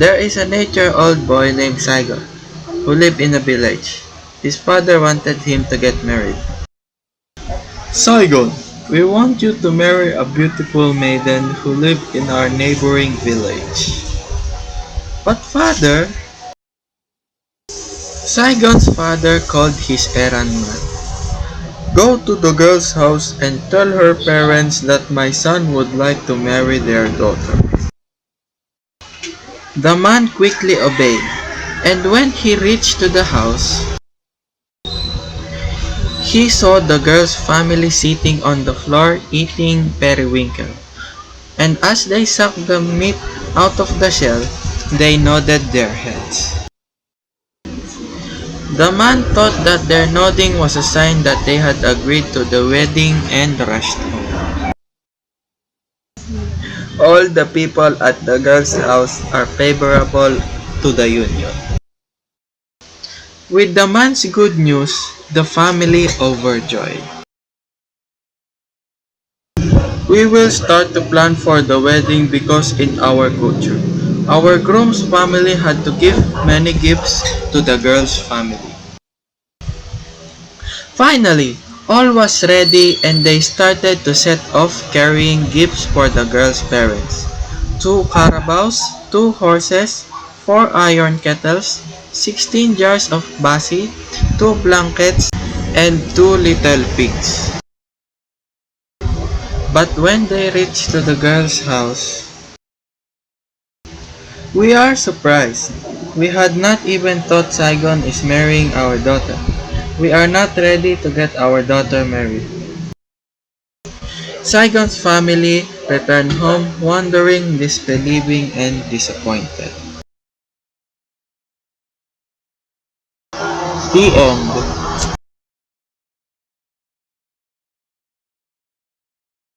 There is an 8-year-old boy named Saigon who lived in a village. His father wanted him to get married. Saigon, we want you to marry a beautiful maiden who lives in our neighboring village. But father, Saigon's father called his errand man. Go to the girl's house and tell her parents that my son would like to marry their daughter. The man quickly obeyed, and when he reached to the house, he saw the girl's family sitting on the floor eating periwinkle. And as they sucked the meat out of the shell, they nodded their heads. The man thought that their nodding was a sign that they had agreed to the wedding and rushed home. All the people at the girl's house are favorable to the union. With the man's good news, the family overjoyed. We will start to plan for the wedding because in our culture, our groom's family had to give many gifts to the girl's family. Finally, all was ready and they started to set off carrying gifts for the girl's parents. 2 carabaos, 2 horses, 4 iron kettles, 16 jars of basi, 2 blankets, and 2 little pigs. But when they reached to the girl's house, we are surprised. We had not even thought Saigon is marrying our daughter. We are not ready to get our daughter married. Saigon's family returned home wondering, disbelieving, and disappointed. The end.